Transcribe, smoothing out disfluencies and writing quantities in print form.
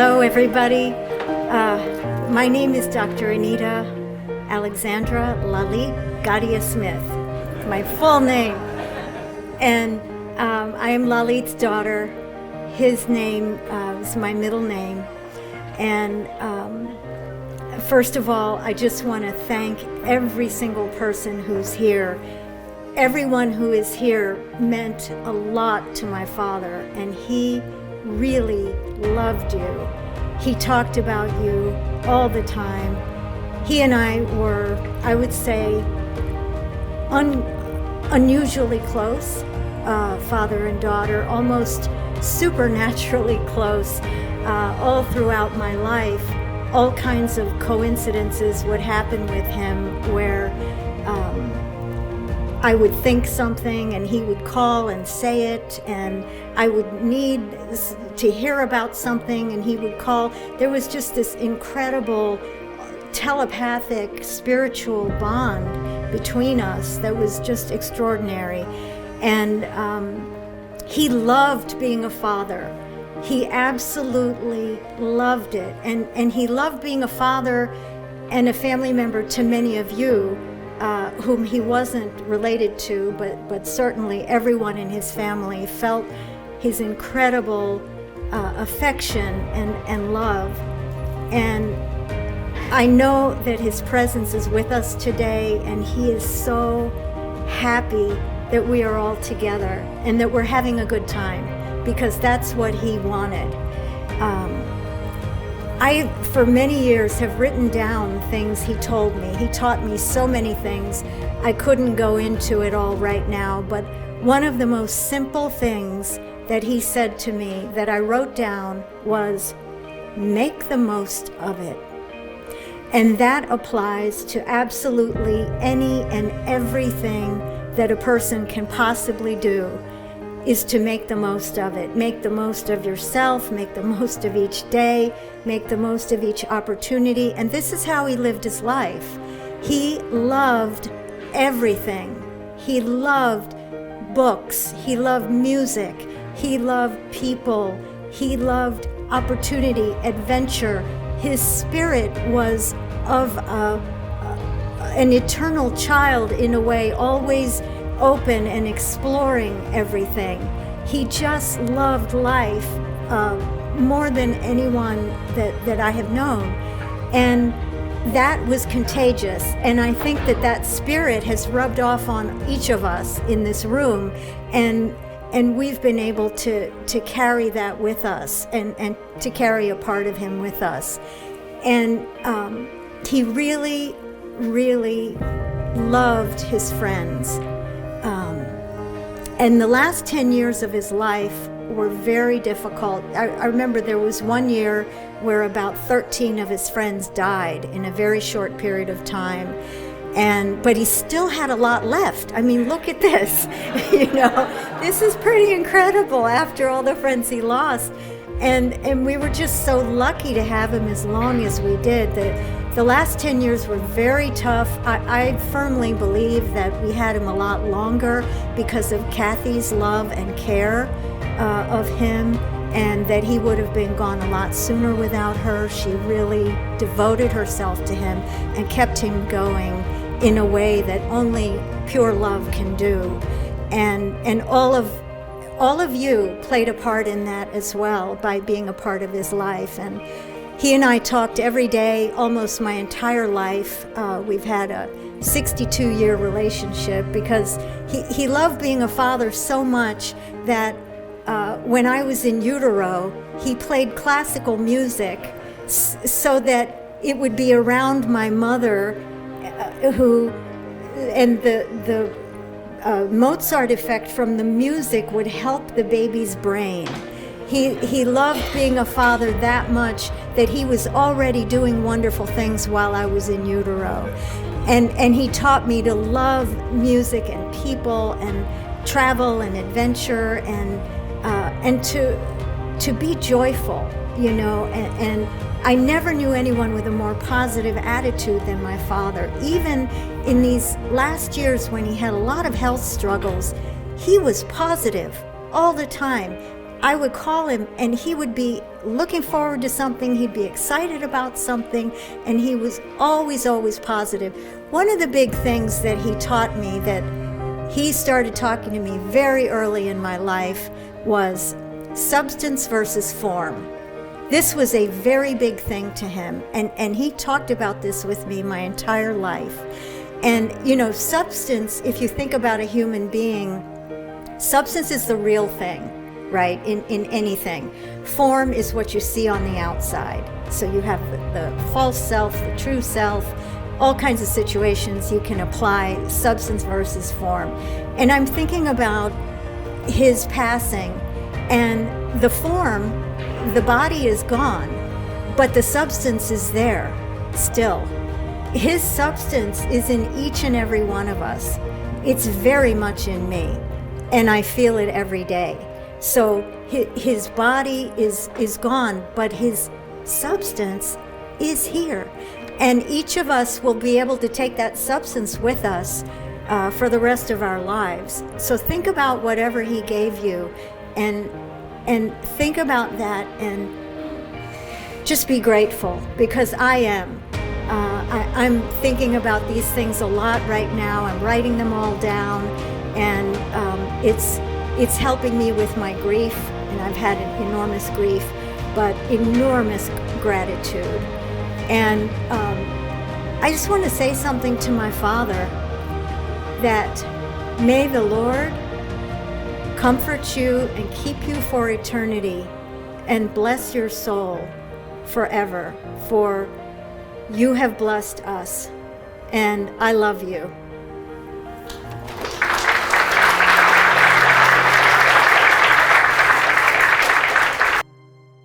Hello, everybody. My name is Dr. Anita Alexandra Lalit Gadhia-Smith, my full name. And I am Lalit's daughter. His name is my middle name. And first of all, I just want to thank every single person who's here. Everyone who is here meant a lot to my father, and he really loved you. He talked about you all the time. He and I were, I would say, unusually close, father and daughter, almost supernaturally close, all throughout my life. All kinds of coincidences would happen with him where I would think something and he would call and say it, and I would need to hear about something and he would call. There was just this incredible telepathic spiritual bond between us that was just extraordinary. And he loved being a father. He absolutely loved it. And he loved being a father and a family member to many of you, whom he wasn't related to, but certainly everyone in his family felt his incredible affection and love. And I know that his presence is with us today, and he is so happy that we are all together and that we're having a good time, because that's what he wanted. I, for many years, have written down things he told me. He taught me so many things. I couldn't go into it all right now, but one of the most simple things that he said to me that I wrote down was, make the most of it. And that applies to absolutely any and everything that a person can possibly do, is to make the most of it. Make the most of yourself, make the most of each day, make the most of each opportunity. And this is how he lived his life. He loved everything. He loved books, he loved music, he loved people, he loved opportunity, adventure. His spirit was of an eternal child in a way, always open and exploring everything. He just loved life more than anyone that I have known. And that was contagious. And I think that spirit has rubbed off on each of us in this room. And we've been able to carry that with us and to carry a part of him with us. And he really, really loved his friends. And the last 10 years of his life were very difficult. I remember there was one year where about 13 of his friends died in a very short period of time. But he still had a lot left. I mean, look at this. This is pretty incredible after all the friends he lost. And we were just so lucky to have him as long as we did. The last 10 years were very tough. I firmly believe that we had him a lot longer because of Kathy's love and care of him, and that he would have been gone a lot sooner without her. She really devoted herself to him and kept him going in a way that only pure love can do. And all of you played a part in that as well by being a part of his life. And he and I talked every day, almost my entire life. We've had a 62-year relationship because he loved being a father so much that when I was in utero, he played classical music so that it would be around my mother, and the Mozart effect from the music would help the baby's brain. He loved being a father that much that he was already doing wonderful things while I was in utero. And he taught me to love music and people and travel and adventure and to be joyful, and I never knew anyone with a more positive attitude than my father. Even in these last years when he had a lot of health struggles, he was positive all the time. I would call him and he would be looking forward to something, he'd be excited about something, and he was always, always positive. One of the big things that he taught me, that he started talking to me very early in my life, was substance versus form. This was a very big thing to him, and he talked about this with me my entire life. And substance, if you think about a human being, substance is the real thing, right, in anything. Form is what you see on the outside. So you have the false self, the true self, all kinds of situations you can apply substance versus form. And I'm thinking about his passing, and the form, the body is gone, but the substance is there still. His substance is in each and every one of us. It's very much in me, and I feel it every day. So his body is gone, but his substance is here. And each of us will be able to take that substance with us for the rest of our lives. So think about whatever he gave you, and think about that, and just be grateful, because I am. I'm thinking about these things a lot right now. I'm writing them all down, and it's helping me with my grief, and I've had an enormous grief, but enormous gratitude. And I just want to say something to my father, that may the Lord comfort you and keep you for eternity, and bless your soul forever, for you have blessed us, and I love you.